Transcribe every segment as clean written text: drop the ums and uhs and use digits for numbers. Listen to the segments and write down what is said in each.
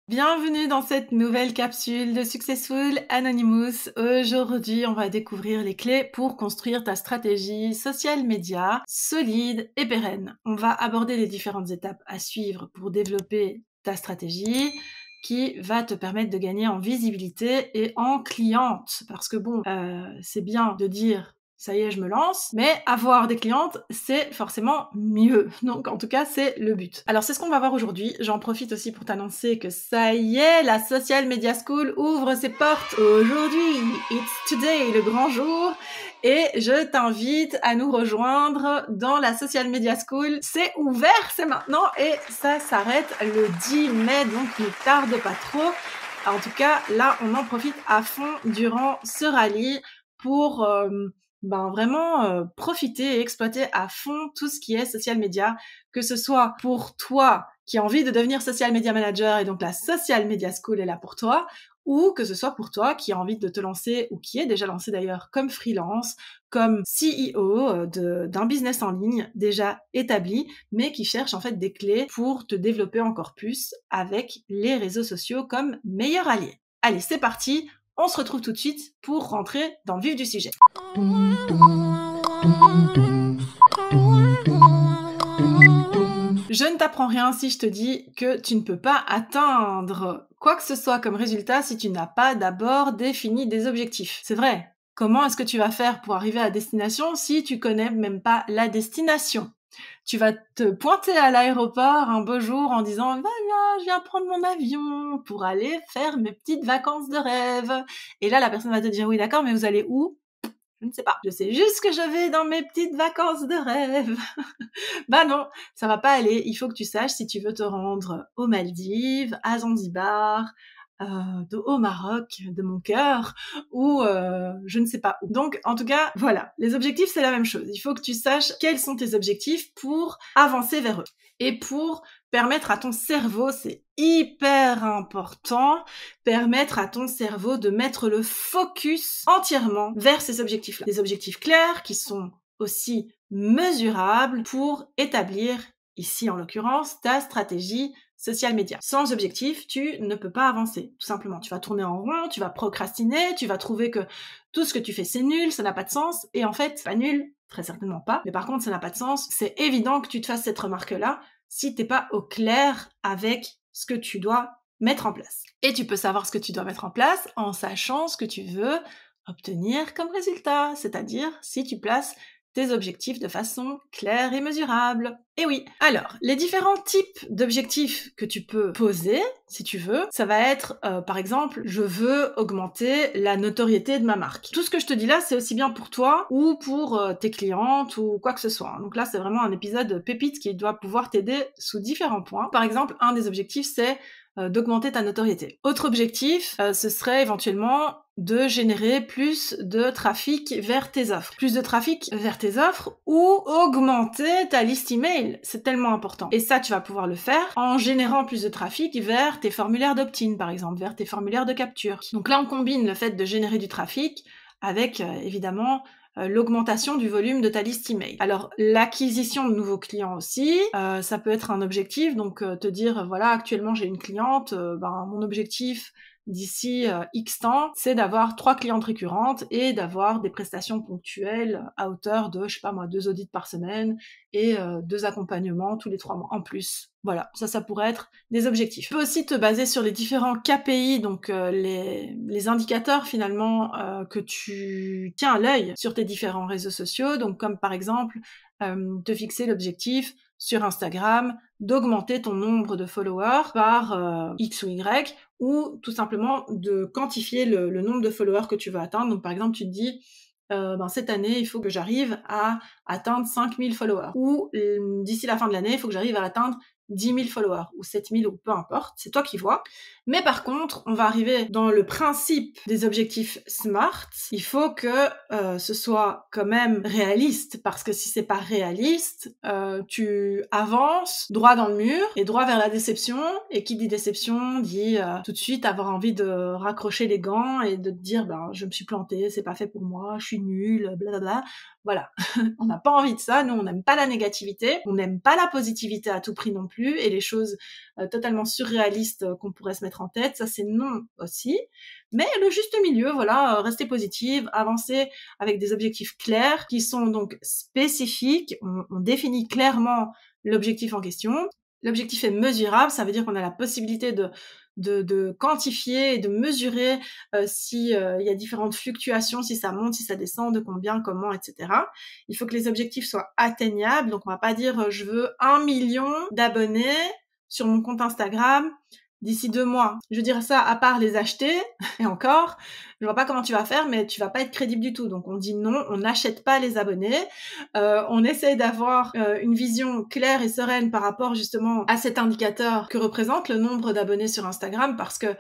Bienvenue dans cette nouvelle capsule de Successful Anonymous. Aujourd'hui, on va découvrir les clés pour construire ta stratégie social media solide et pérenne. On va aborder les différentes étapes à suivre pour développer ta stratégie qui va te permettre de gagner en visibilité et en cliente. Parce que bon, c'est bien de dire ça y est, je me lance. Mais avoir des clientes, c'est forcément mieux. Donc, en tout cas, c'est le but. Alors, c'est ce qu'on va voir aujourd'hui. J'en profite aussi pour t'annoncer que ça y est, la Social Media School ouvre ses portes aujourd'hui. It's today, le grand jour. Et je t'invite à nous rejoindre dans la Social Media School. C'est ouvert, c'est maintenant. Et ça s'arrête le 10 mai, donc ne tarde pas trop. En tout cas, là, on en profite à fond durant ce rallye pour... vraiment profiter et exploiter à fond tout ce qui est social media, que ce soit pour toi qui as envie de devenir social media manager et donc la Social Media School est là pour toi, ou que ce soit pour toi qui as envie de te lancer ou qui est déjà lancé d'ailleurs comme freelance, comme CEO d'un business en ligne déjà établi, mais qui cherche en fait des clés pour te développer encore plus avec les réseaux sociaux comme meilleur allié. Allez, c'est parti, on se retrouve tout de suite pour rentrer dans le vif du sujet. Je ne t'apprends rien si je te dis que tu ne peux pas atteindre quoi que ce soit comme résultat si tu n'as pas d'abord défini des objectifs. C'est vrai. Comment est-ce que tu vas faire pour arriver à destination si tu connais même pas la destination? Tu vas te pointer à l'aéroport un beau jour en disant « Voilà, je viens prendre mon avion pour aller faire mes petites vacances de rêve. » Et là, la personne va te dire « Oui, d'accord, mais vous allez où ?» Je ne sais pas. Je sais juste que je vais dans mes petites vacances de rêve. Bah non, ça va pas aller. Il faut que tu saches si tu veux te rendre aux Maldives, à Zanzibar, au Maroc, de mon cœur, ou je ne sais pas où. Donc, en tout cas, voilà. Les objectifs, c'est la même chose. Il faut que tu saches quels sont tes objectifs pour avancer vers eux. Et pour permettre à ton cerveau, c'est hyper important, permettre à ton cerveau de mettre le focus entièrement vers ces objectifs-là. Des objectifs clairs qui sont aussi mesurables pour établir, ici en l'occurrence, ta stratégie social media. Sans objectif, tu ne peux pas avancer, tout simplement. Tu vas tourner en rond, tu vas procrastiner, tu vas trouver que tout ce que tu fais c'est nul, ça n'a pas de sens, et en fait, pas nul, très certainement pas, mais par contre ça n'a pas de sens. C'est évident que tu te fasses cette remarque-là si t'es pas au clair avec ce que tu dois mettre en place. Et tu peux savoir ce que tu dois mettre en place en sachant ce que tu veux obtenir comme résultat, c'est-à-dire si tu places tes objectifs de façon claire et mesurable. Et oui. Alors, les différents types d'objectifs que tu peux poser, si tu veux, ça va être, par exemple, je veux augmenter la notoriété de ma marque. Tout ce que je te dis là, c'est aussi bien pour toi ou pour tes clientes ou quoi que ce soit. Donc là, c'est vraiment un épisode pépite qui doit pouvoir t'aider sous différents points. Par exemple, un des objectifs, c'est d'augmenter ta notoriété. Autre objectif, ce serait éventuellement de générer plus de trafic vers tes offres. Plus de trafic vers tes offres ou augmenter ta liste email. C'est tellement important. Et ça, tu vas pouvoir le faire en générant plus de trafic vers tes formulaires d'opt-in, par exemple, vers tes formulaires de capture. Donc là, on combine le fait de générer du trafic avec, évidemment, l'augmentation du volume de ta liste email. Alors, l'acquisition de nouveaux clients aussi, ça peut être un objectif, donc te dire, voilà, actuellement j'ai une cliente, mon objectif d'ici X temps, c'est d'avoir 3 clientes récurrentes et d'avoir des prestations ponctuelles à hauteur de, 2 audits par semaine et 2 accompagnements tous les 3 mois en plus. Voilà, ça pourrait être des objectifs. Tu peux aussi te baser sur les différents KPI, donc les indicateurs finalement que tu tiens à l'œil sur tes différents réseaux sociaux, donc comme par exemple te fixer l'objectif sur Instagram d'augmenter ton nombre de followers par X ou Y, ou tout simplement de quantifier le nombre de followers que tu veux atteindre. Donc par exemple, tu te dis cette année, il faut que j'arrive à atteindre 5000 followers. Ou d'ici la fin de l'année, il faut que j'arrive à atteindre 10 000 followers, ou 7 000, ou peu importe, c'est toi qui vois. Mais par contre, on va arriver dans le principe des objectifs SMART. Il faut que ce soit quand même réaliste, parce que si c'est pas réaliste, tu avances droit dans le mur, et droit vers la déception, et qui dit déception, dit tout de suite avoir envie de raccrocher les gants, et de te dire, je me suis plantée, c'est pas fait pour moi, je suis nulle, blablabla. Voilà. On n'a pas envie de ça, nous on n'aime pas la négativité, on n'aime pas la positivité à tout prix non plus, plus, et les choses totalement surréalistes qu'on pourrait se mettre en tête, ça c'est non aussi. Mais le juste milieu, voilà, rester positive, avancer avec des objectifs clairs qui sont donc spécifiques. On définit clairement l'objectif en question. L'objectif est mesurable, ça veut dire qu'on a la possibilité de quantifier et de mesurer si il y a différentes fluctuations, si ça monte, si ça descend, de combien, comment, etc. Il faut que les objectifs soient atteignables, donc on va pas dire je veux 1 million d'abonnés sur mon compte Instagram d'ici 2 mois. Je veux dire ça, à part les acheter, et encore, je vois pas comment tu vas faire, mais tu vas pas être crédible du tout. Donc on dit non, on n'achète pas les abonnés. On essaye d'avoir une vision claire et sereine par rapport justement à cet indicateur que représente le nombre d'abonnés sur Instagram, parce que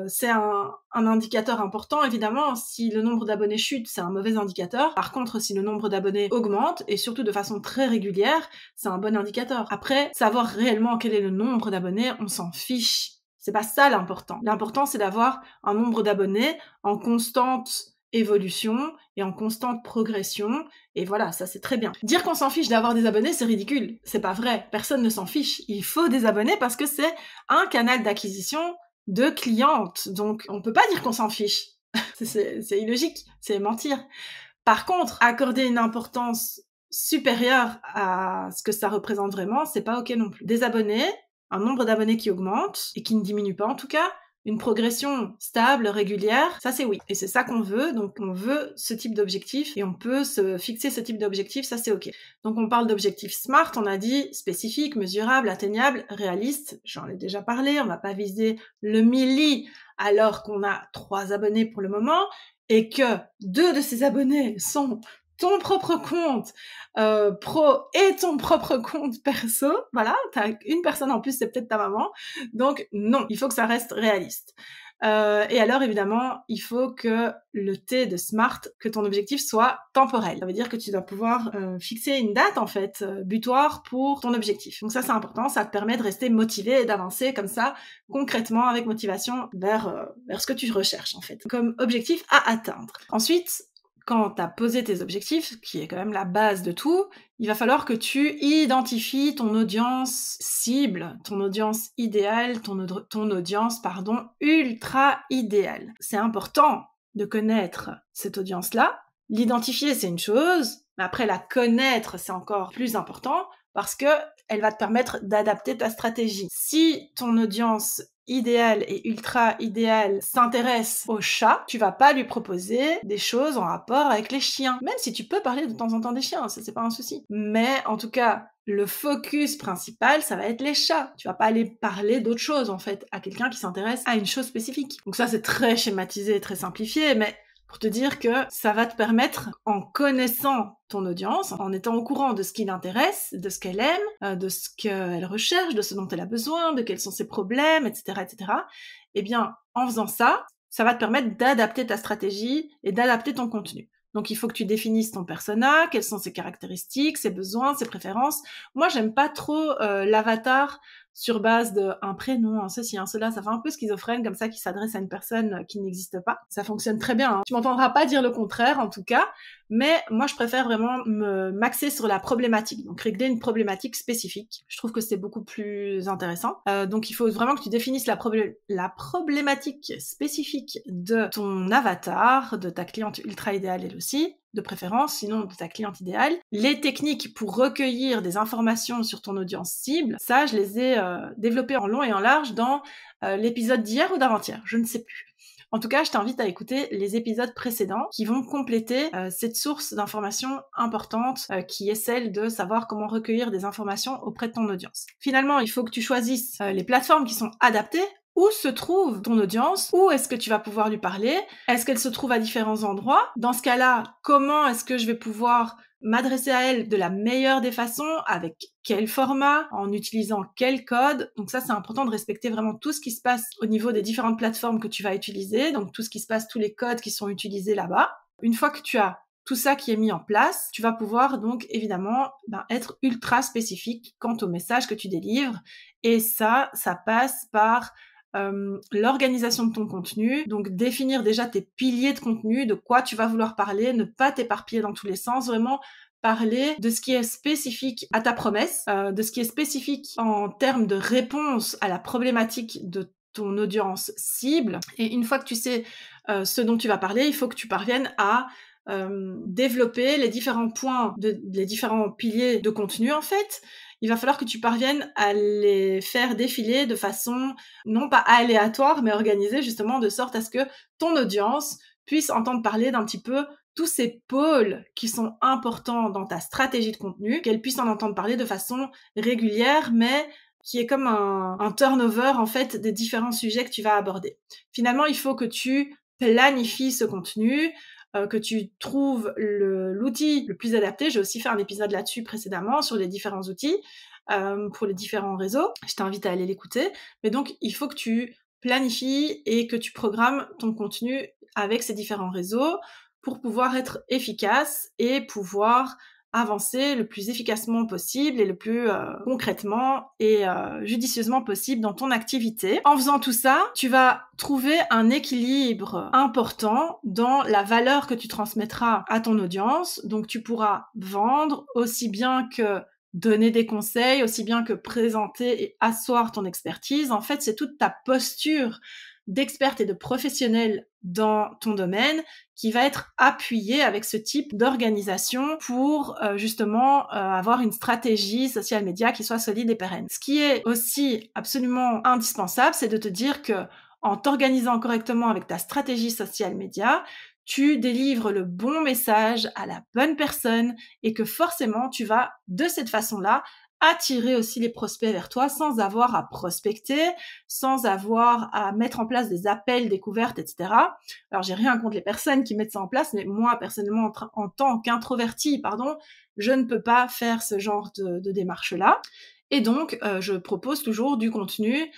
c'est un indicateur important, évidemment. Si le nombre d'abonnés chute, c'est un mauvais indicateur. Par contre, si le nombre d'abonnés augmente, et surtout de façon très régulière, c'est un bon indicateur. Après, savoir réellement quel est le nombre d'abonnés, on s'en fiche. C'est pas ça l'important. L'important, c'est d'avoir un nombre d'abonnés en constante évolution et en constante progression, et voilà, ça c'est très bien. Dire qu'on s'en fiche d'avoir des abonnés, c'est ridicule. C'est pas vrai. Personne ne s'en fiche. Il faut des abonnés parce que c'est un canal d'acquisition de clientes. Donc, on peut pas dire qu'on s'en fiche. c'est illogique, c'est mentir. Par contre, accorder une importance supérieure à ce que ça représente vraiment, c'est pas ok non plus. Des abonnés, un nombre d'abonnés qui augmente, et qui ne diminue pas en tout cas, une progression stable, régulière, ça c'est oui. Et c'est ça qu'on veut, donc on veut ce type d'objectif, et on peut se fixer ce type d'objectif, ça c'est ok. Donc on parle d'objectifs SMART, on a dit spécifique, mesurable, atteignable, réaliste, j'en ai déjà parlé, on va pas viser le milli alors qu'on a 3 abonnés pour le moment, et que 2 de ces abonnés sont ton propre compte pro et ton propre compte perso, voilà, t'as une personne en plus, c'est peut-être ta maman, donc non, il faut que ça reste réaliste. Et alors évidemment, il faut que le T de SMART, que ton objectif soit temporel. Ça veut dire que tu dois pouvoir fixer une date en fait, butoir pour ton objectif. Donc ça c'est important, ça te permet de rester motivé et d'avancer comme ça, concrètement, avec motivation, vers ce que tu recherches en fait, comme objectif à atteindre. Ensuite, quand tu as posé tes objectifs, qui est quand même la base de tout, il va falloir que tu identifies ton audience cible, ton audience idéale, ton audience, ultra idéale. C'est important de connaître cette audience-là. L'identifier, c'est une chose, mais après la connaître, c'est encore plus important, parce que elle va te permettre d'adapter ta stratégie. Si ton audience idéal et ultra idéal s'intéresse au chat, tu vas pas lui proposer des choses en rapport avec les chiens. Même si tu peux parler de temps en temps des chiens, ça c'est pas un souci. Mais en tout cas, le focus principal, ça va être les chats. Tu vas pas aller parler d'autre chose en fait à quelqu'un qui s'intéresse à une chose spécifique. Donc ça c'est très schématisé, très simplifié, mais pour te dire que ça va te permettre, en connaissant ton audience, en étant au courant de ce qui l'intéresse, de ce qu'elle aime, de ce qu'elle recherche, de ce dont elle a besoin, de quels sont ses problèmes, etc., etc. Eh bien, en faisant ça, ça va te permettre d'adapter ta stratégie et d'adapter ton contenu. Donc, il faut que tu définisses ton persona, quelles sont ses caractéristiques, ses besoins, ses préférences. Moi, j'aime pas trop l'avatar sur base d'un prénom, un ceci, un cela. Ça fait un peu schizophrène, comme ça, qui s'adresse à une personne qui n'existe pas. Ça fonctionne très bien, hein. Tu m'entendras pas dire le contraire, en tout cas. Mais moi, je préfère vraiment m'axer sur la problématique. Donc, régler une problématique spécifique. Je trouve que c'est beaucoup plus intéressant. Donc, il faut vraiment que tu définisses la problématique spécifique de ton avatar, de ta cliente ultra idéale, elle aussi, de préférence, sinon de ta cliente idéale. Les techniques pour recueillir des informations sur ton audience cible, ça, je les ai développées en long et en large dans l'épisode d'hier ou d'avant-hier, je ne sais plus. En tout cas, je t'invite à écouter les épisodes précédents qui vont compléter cette source d'informations importante qui est celle de savoir comment recueillir des informations auprès de ton audience. Finalement, il faut que tu choisisses les plateformes qui sont adaptées. Où se trouve ton audience? Où est-ce que tu vas pouvoir lui parler? Est-ce qu'elle se trouve à différents endroits? Dans ce cas-là, comment est-ce que je vais pouvoir m'adresser à elle de la meilleure des façons, avec quel format, en utilisant quel code? Donc ça, c'est important de respecter vraiment tout ce qui se passe au niveau des différentes plateformes que tu vas utiliser, donc tout ce qui se passe, tous les codes qui sont utilisés là-bas. Une fois que tu as tout ça qui est mis en place, tu vas pouvoir donc évidemment être ultra spécifique quant au message que tu délivres, et ça passe par l'organisation de ton contenu, donc définir déjà tes piliers de contenu, de quoi tu vas vouloir parler, ne pas t'éparpiller dans tous les sens, vraiment parler de ce qui est spécifique à ta promesse, de ce qui est spécifique en termes de réponse à la problématique de ton audience cible. Et une fois que tu sais ce dont tu vas parler, il faut que tu parviennes à développer les différents points, les différents piliers de contenu en fait. Il va falloir que tu parviennes à les faire défiler de façon non pas aléatoire, mais organisée justement de sorte à ce que ton audience puisse entendre parler d'un petit peu tous ces pôles qui sont importants dans ta stratégie de contenu, qu'elle puisse en entendre parler de façon régulière, mais qui est comme un turnover en fait des différents sujets que tu vas aborder. Finalement, il faut que tu planifies ce contenu, que tu trouves l'outil le plus adapté. J'ai aussi fait un épisode là-dessus précédemment sur les différents outils pour les différents réseaux. Je t'invite à aller l'écouter. Mais donc, il faut que tu planifies et que tu programmes ton contenu avec ces différents réseaux pour pouvoir être efficace et pouvoir avancer le plus efficacement possible et le plus concrètement et judicieusement possible dans ton activité. En faisant tout ça, tu vas trouver un équilibre important dans la valeur que tu transmettras à ton audience. Donc tu pourras vendre aussi bien que donner des conseils, aussi bien que présenter et asseoir ton expertise. En fait, c'est toute ta posture d'experte et de professionnel dans ton domaine qui va être appuyée avec ce type d'organisation pour justement avoir une stratégie social média qui soit solide et pérenne. Ce qui est aussi absolument indispensable, c'est de te dire que en t'organisant correctement avec ta stratégie social média, tu délivres le bon message à la bonne personne et que forcément tu vas de cette façon-là attirer aussi les prospects vers toi sans avoir à prospecter, sans avoir à mettre en place des appels découvertes, etc. Alors, j'ai rien contre les personnes qui mettent ça en place, mais moi, personnellement, en tant qu'introvertie, je ne peux pas faire ce genre de démarche-là. Et donc, je propose toujours du contenu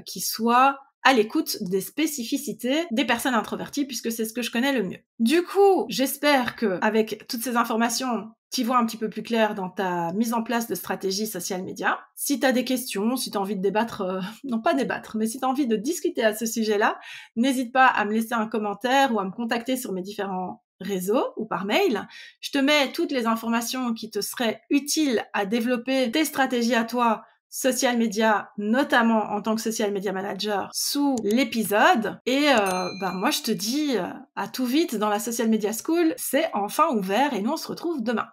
qui soit à l'écoute des spécificités des personnes introverties, puisque c'est ce que je connais le mieux. Du coup, j'espère que avec toutes ces informations, tu vois un petit peu plus clair dans ta mise en place de stratégie social média. Si tu as des questions, si tu as envie de débattre, non pas débattre, mais si tu as envie de discuter à ce sujet-là, n'hésite pas à me laisser un commentaire ou à me contacter sur mes différents réseaux ou par mail. Je te mets toutes les informations qui te seraient utiles à développer tes stratégies à toi social media, notamment en tant que social media manager, sous l'épisode. Et moi, je te dis à tout vite dans la Social Media School. C'est enfin ouvert et nous, on se retrouve demain.